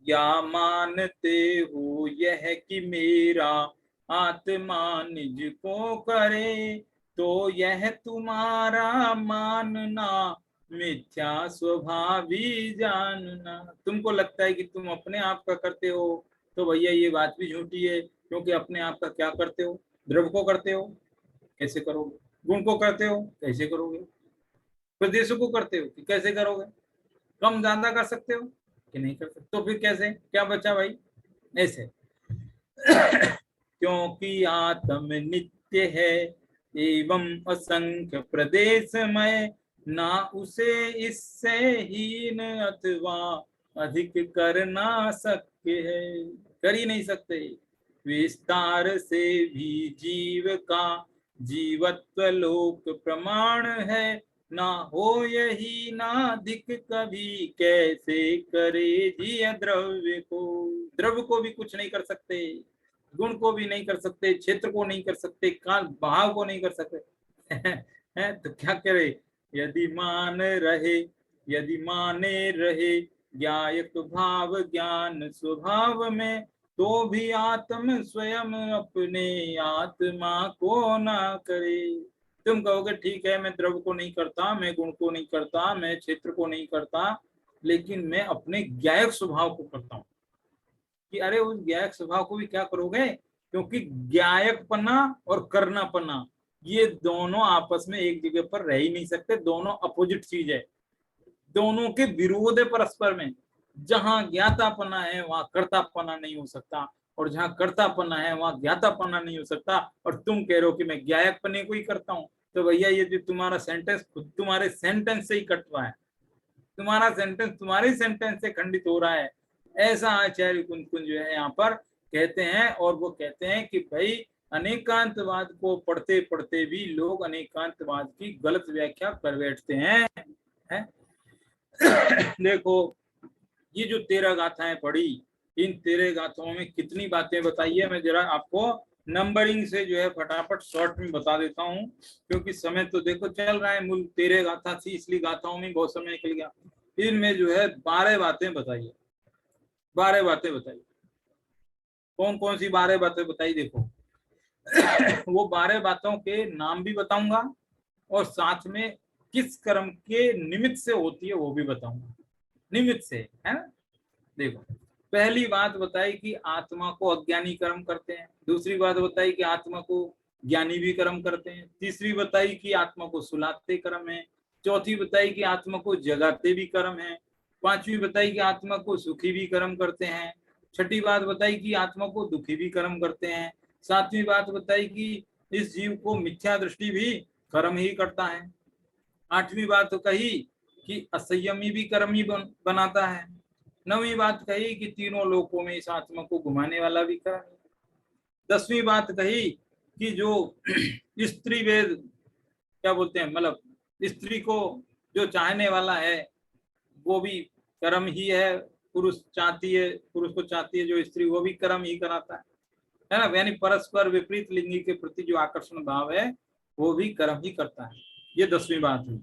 या मानते हो यह कि मेरा आत्मा निज को करे, तो यह तुम्हारा मानना मिथ्या स्वभावी जानना। तुमको लगता है कि तुम अपने आप का करते हो, तो भैया ये बात भी झूठी है, क्योंकि अपने आप का क्या करते हो, द्रव्य को करते हो, कैसे करोगे? गुण को करते हो, कैसे करोगे? प्रदेशों को करते हो कि कैसे करोगे? कम ज्यादा कर सकते हो कि नहीं कर सकते, तो फिर कैसे, क्या बचा भाई? ऐसे। क्योंकि आत्म नित्य है एवं असंख्य प्रदेशमय, ना उसे इससे हीन अथवा अधिक करना शक्य है। कर ही नहीं सकते। विस्तार से भी जीव का जीवत्व लोक प्रमाण है, ना हो यही नाधिक कभी, कैसे करे जिय द्रव्य को। द्रव्य को भी कुछ नहीं कर सकते, गुण को भी नहीं कर सकते, क्षेत्र को नहीं कर सकते, काल भाव को नहीं कर सकते। है तो क्या करे? यदि माने रहे ज्ञायक भाव ज्ञान स्वभाव में, तो भी आत्म स्वयं अपने आत्मा को ना करे। तुम कहोगे ठीक है, मैं द्रव्य को नहीं करता, मैं गुण को नहीं करता, मैं क्षेत्र को नहीं करता, लेकिन मैं अपने ज्ञायक स्वभाव को करता हूँ। कि अरे उस ज्ञायक स्वभाव को भी क्या करोगे? क्योंकि ज्ञायकपना और करनापना ये दोनों आपस में एक जगह पर रह ही नहीं सकते, दोनों अपोजिट चीज है, दोनों के विरोध है परस्पर में। जहां ज्ञातापना है वहां कर्तापना नहीं हो सकता, और जहां कर्तापना है वहां ज्ञातापना नहीं हो सकता। और तुम कह रहे हो कि मैं ज्ञायकपने को ही करता हूँ, तो भैया ये जो तुम्हारा सेंटेंस खुद तुम्हारे सेंटेंस से ही कट रहा है, तुम्हारा सेंटेंस तुम्हारे सेंटेंस से खंडित हो रहा है। ऐसा आचार्य कुंज जो है यहाँ पर कहते हैं। और वो कहते हैं कि भाई अनेकांतवाद को पढ़ते पढ़ते भी लोग अनेकांतवाद की गलत व्याख्या कर बैठते हैं, है? देखो ये जो 13 गाथाएं पढ़ी, इन 13 गाथाओं में कितनी बातें बताई है, मैं जरा आपको नंबरिंग से जो है फटाफट शॉर्ट में बता देता हूँ, क्योंकि समय तो देखो चल रहा है। मूल 13 गाथा थी, इसलिए गाथाओं में बहुत समय निकल गया। इनमें जो है 12 बातें बताई है, 12 बातें बताई। कौन कौन सी 12 बातें बताई? देखो, वो 12 बातों के नाम भी बताऊंगा और साथ में किस कर्म के निमित्त से होती है वो भी बताऊंगा। निमित्त से, है ना। देखो, पहली बात बताई कि आत्मा को अज्ञानी कर्म करते हैं, दूसरी बात बताई कि आत्मा को ज्ञानी भी कर्म करते हैं, तीसरी बताई कि आत्मा को सुलाते कर्म है, चौथी बताई कि आत्मा को जगाते भी कर्म है, पांचवी बताई कि आत्मा को सुखी भी कर्म करते हैं, छठी बात बताई कि आत्मा को दुखी भी कर्म करते हैं, सातवीं बात बताई कि इस जीव को मिथ्या दृष्टि भी कर्म ही करता है, आठवीं बात तो कही कि असंयमी भी कर्म ही बनाता है, नवीं बात कही कि तीनों लोकों में इस आत्मा को घुमाने वाला भी कर्म है, दसवीं बात कही कि जो स्त्री वेद क्या बोलते हैं, मतलब स्त्री को जो चाहने वाला है वो भी कर्म ही है, पुरुष चाहती है, पुरुष को चाहती है जो स्त्री, वो भी कर्म ही कराता है ना। यानी परस्पर विपरीत लिंगी के प्रति जो आकर्षण भाव है वो भी कर्म ही करता है। ये 10वीं बात हुई,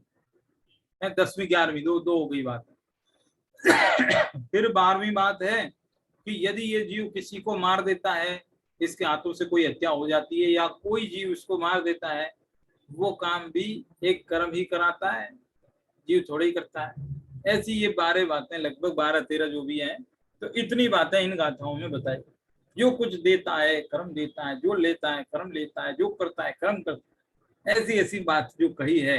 10वीं 11वीं, दो दो हो गई बात। फिर 12वीं बात है कि यदि ये जीव किसी को मार देता है, इसके हाथों से कोई हत्या हो जाती है या कोई जीव इसको मार देता है, वो काम भी एक कर्म ही कराता है, जीव थोड़ा ही करता है। ऐसी ये 12 बातें, लगभग 12-13 जो भी हैं, तो इतनी बातें इन गाथाओं में बताई। जो कुछ देता है कर्म देता है, जो लेता है कर्म लेता है, जो करता है कर्म करता है, ऐसी ऐसी बात जो कही है।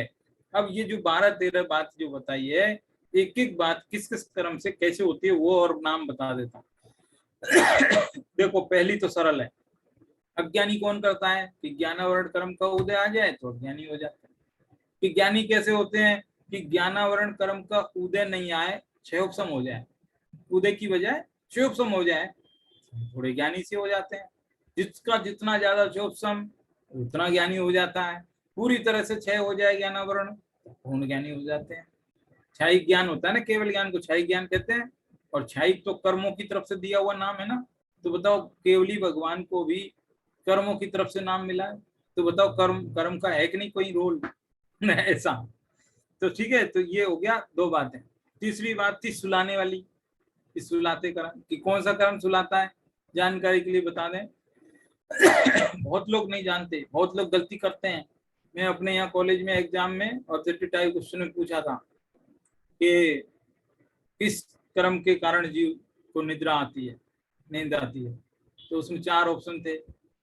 अब ये जो 12-13 बात जो बताई है, एक एक बात किस किस कर्म से कैसे होती है वो और नाम बता देता हूँ। देखो, पहली तो सरल है, अज्ञानी कौन करता है कि ज्ञानावरण कर्म का उदय आ जाए तो अज्ञानी हो जाता है। कि ज्ञानी कैसे होते हैं कि ज्ञानावरण कर्म का उदय नहीं आए, क्षयोपशम हो जाए, उदय की बजाय क्षयोपशम हो जाए, थोड़े ज्ञानी से हो जाते हैं। जिसका जितना ज्यादा क्षयोपशम उतना ज्ञानी हो जाता है, पूरी तरह से क्षय हो जाए ज्ञानावरण पूर्ण ज्ञानी हो जाते हैं। क्षयिक ज्ञान होता है ना, केवल ज्ञान को क्षयिक ज्ञान कहते हैं, और क्षयिक तो कर्मों की तरफ से दिया हुआ नाम है ना। तो बताओ, केवली भगवान को भी कर्मों की तरफ से नाम मिला है, तो बताओ कर्म कर्म का है कि नहीं कोई रोल। ऐसा तो ठीक है। तो ये हो गया दो बातें। तीसरी बात थी सुलाने वाली, कि सुलाते कर्म, कि कौन सा कर्म सुलाता है, जानकारी के लिए बता दें। बहुत लोग नहीं जानते, बहुत लोग गलती करते हैं। मैं अपने यहाँ कॉलेज में एग्जाम में ऑब्जेक्टिव टाइप क्वेश्चन में पूछा था कि किस कर्म के कारण जीव को निद्रा आती है, नींद आती है, तो उसमें 4 ऑप्शन थे।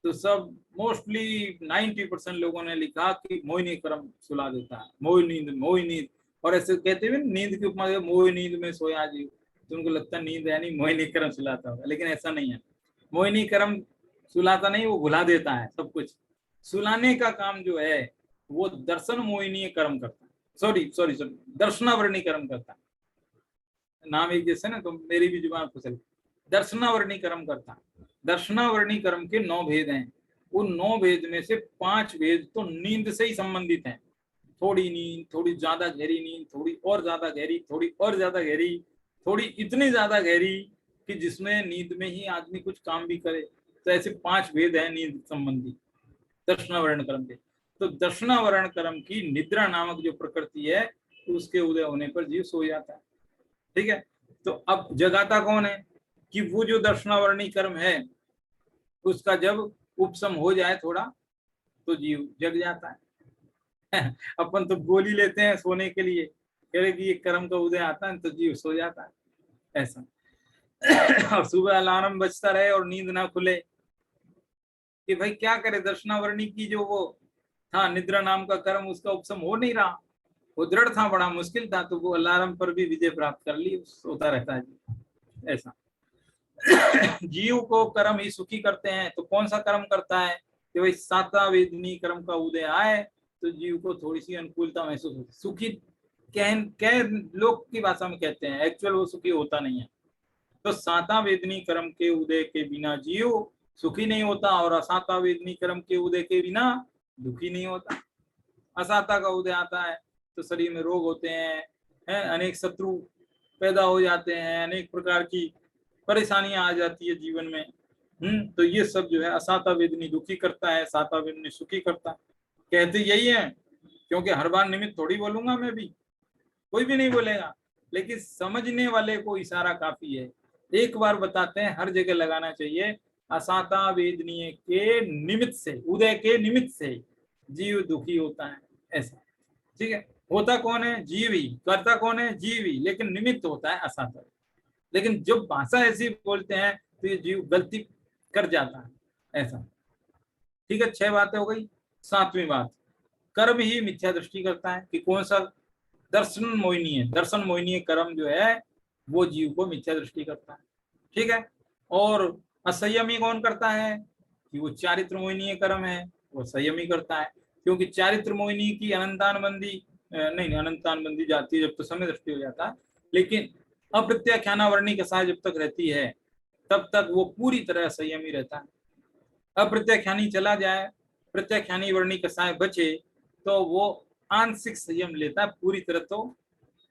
तो सब मोस्टली 90% लोगों ने लिखा कि मोहिनी कर्म सुला देता है, मोहि नींद, मोहि नींद। और ऐसे कहते हुए नींद की उपमा, मोहि नींद में सोया जीव, तो उनको लगता नहीं यानी मोहिनी कर्म सुलाता होगा, लेकिन ऐसा नहीं है। मोहिनी कर्म सुलाता नहीं, वो भुला देता है सब कुछ। सुलाने का काम जो है वो दर्शन मोहिनी कर्म करता है, सॉरी दर्शनावरणी कर्म करता है। नाम एक जैसे ना, तो मेरी भी जुबान फिसल। दर्शनावरणी कर्म करता है। दर्शनावरणी कर्म के 9 भेद हैं। उन 9 भेद में से 5 भेद तो नींद से ही संबंधित हैं। थोड़ी नींद, थोड़ी ज्यादा गहरी नींद, थोड़ी और ज्यादा गहरी, थोड़ी और ज्यादा गहरी, थोड़ी इतनी ज्यादा गहरी कि जिसमें नींद में ही आदमी कुछ काम भी करे। तो ऐसे 5 भेद हैं नींद संबंधी दर्शनावरण कर्म के। तो दर्शनावरण कर्म की निद्रा नामक जो प्रकृति है, उसके उदय होने पर जीव सो जाता है। ठीक है। तो अब जगाता कौन है कि वो जो दर्शनावरणी कर्म है उसका जब उपशम हो जाए थोड़ा, तो जीव जग जाता है। अपन तो गोली लेते हैं सोने के लिए, कह रहे कि ये कर्म का उदय आता है तो जीव सो जाता है, ऐसा। और सुबह अलार्म बजता रहे और नींद ना खुले, कि भाई क्या करे, दर्शनावरणी की जो वो था निद्रा नाम का कर्म, उसका उपशम हो नहीं रहा, वो दृढ़ था, बड़ा मुश्किल था, तो वो अलार्म पर भी विजय प्राप्त कर ली, सोता रहता है, ऐसा। जीव को कर्म ही सुखी करते हैं। तो कौन सा कर्म करता है कि भाई साता वेदनी कर्म का उदय आए तो जीव को थोड़ी सी अनुकूलता महसूस होती। सुखी कह लोग की भाषा में कहते हैं, एक्चुअल वो सुखी होता नहीं है। तो साता वेदनी कर्म के उदय के बिना जीव सुखी नहीं होता, और असाता वेदनी कर्म के उदय के बिना दुखी नहीं होता। असाता का उदय आता है तो शरीर में रोग होते हैं, अनेक शत्रु पैदा हो जाते हैं, अनेक प्रकार की परेशानियां आ जाती है जीवन में। तो ये सब जो है असाता वेदनी दुखी करता है, साता वेदनी सुखी करता है। कहते यही है, क्योंकि हर बार निमित्त थोड़ी बोलूंगा मैं भी, कोई भी नहीं बोलेगा, लेकिन समझने वाले को इशारा काफी है। एक बार बताते हैं, हर जगह लगाना चाहिए असाता वेदनीय के निमित्त से, उदय के निमित्त से जीव दुखी होता है, ऐसा। ठीक है, होता कौन है? जीव ही। करता कौन है? जीव ही, लेकिन निमित्त होता है असाता। लेकिन जब भाषा ऐसी बोलते हैं तो ये जीव गलती कर जाता है, ऐसा। ठीक है, 6 बातें हो गई। 7वीं बात, कर्म ही मिथ्या दृष्टि करता है कि कौन सा? दर्शन मोहिनी है। दर्शन मोहिनी कर्म जो है वो जीव को मिथ्या दृष्टि करता है। ठीक है, और असंयमी कौन करता है? कि वो चारित्र मोहिनी कर्म है, वो संयमी करता है। क्योंकि चारित्र मोहिनी की अनंतानबंदी नहीं, अनंतानबंदी जाती है जब तो समय दृष्टि हो जाता है, लेकिन अप्रत्याख्यानावर्णी कसाय जब तक रहती है तब तक वो पूरी तरह संयमी रहता है। अप्रत्याख्यानी चला जाए, प्रत्याख्यानी वर्णी कसाय बचे, तो वो आंशिक संयम लेता है, पूरी तरह तो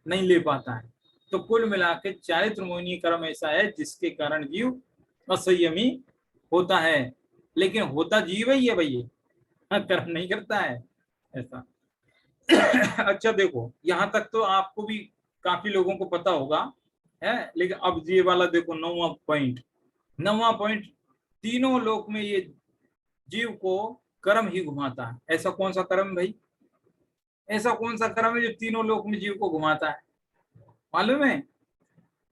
नहीं ले पाता है। तो कुल मिला के चारित्र मोहिनी कर्म ऐसा है जिसके कारण जीव असंयमी होता है, लेकिन होता जीव ही है भैया, कर्म नहीं करता है, ऐसा। अच्छा देखो, यहाँ तक तो आपको भी काफी लोगों को पता होगा है, लेकिन अब ये वाला देखो 9वां पॉइंट। 9वां पॉइंट, तीनों लोक में ये जीव को कर्म ही घुमाता है। ऐसा कौन सा कर्म भाई? ऐसा कौन सा कर्म है जो तीनों लोक में जीव को घुमाता है? मालूम है?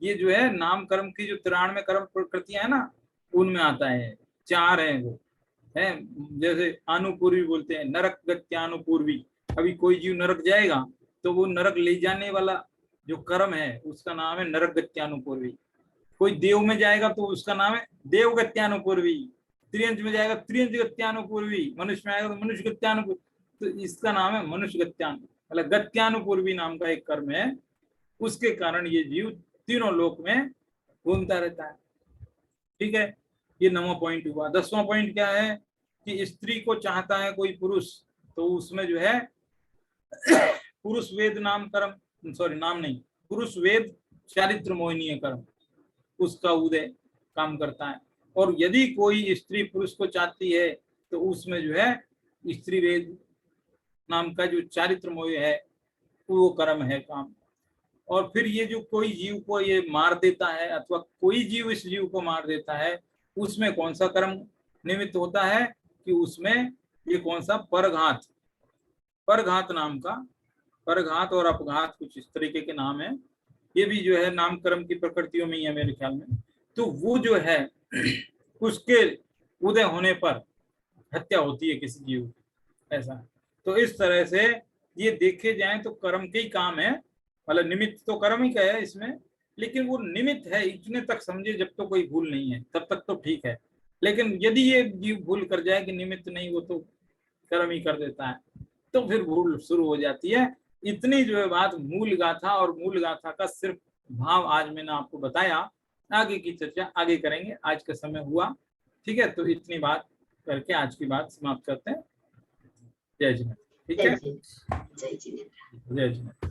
ये जो है नाम कर्म की जो 93 कर्म प्रकृतियां है ना, उनमें आता है। 4 है वो है, जैसे अनुपूर्वी बोलते हैं, नरक गत्यानुपूर्वी। अभी कोई जीव नरक जाएगा तो वो नरक ले जाने वाला जो कर्म है उसका नाम है नरक गत्यानुपूर्वी। कोई देव में जाएगा तो उसका नाम है देव गत्यानुपूर्वी। त्रियंज में जाएगा त्रियंज गत्यानुपूर्वी। मनुष्य में आएगा तो मनुष्य गत्यानुपूर्वी, तो इसका नाम है मनुष्य गत्यानु, मतलब गत्यानुपूर्वी नाम का एक कर्म है। उसके कारण ये जीव तीनों लोक में घूमता रहता है। ठीक है, ये 9वां पॉइंट हुआ। 10वां पॉइंट क्या है? कि स्त्री को चाहता है कोई पुरुष, तो उसमें जो है पुरुष वेद नाम कर्म, सॉरी नाम नहीं, पुरुष वेद चारित्र मोहिनी कर्म, उसका उदय काम करता है। और यदि कोई स्त्री पुरुष को चाहती है तो उसमें जो है स्त्री वेद नाम का जो चारित्र मोह है वो कर्म है काम। और फिर ये जो कोई जीव को ये मार देता है अथवा कोई जीव इस जीव को मार देता है, उसमें कौन सा कर्म निमित्त होता है? कि उसमें ये कौन सा? परघात। परघात नाम का, परघात और अपघात कुछ इस तरीके के नाम है। ये भी जो है नाम कर्म की प्रकृतियों में ही है मेरे ख्याल में। तो वो जो है उसके उदय होने पर हत्या होती है किसी जीव की, ऐसा। तो इस तरह से ये देखे जाए तो कर्म के ही काम है, मतलब निमित्त तो कर्म ही का है इसमें, लेकिन वो निमित्त है इतने तक समझे जब तो कोई भूल नहीं है तब तक तो ठीक है। लेकिन यदि ये जीव भूल कर जाए कि निमित्त नहीं, वो तो कर्म ही कर देता है, तो फिर भूल शुरू हो जाती है। इतनी जो है बात मूल गाथा, और मूल गाथा का सिर्फ भाव आज मैंने आपको बताया। आगे की चर्चा आगे करेंगे, आज का समय हुआ। ठीक है, तो इतनी बात करके आज की बात समाप्त करते हैं। जय जिनेन्द्र। ठीक है, जय जिनेन्द्र। जय जिनेन्द्र।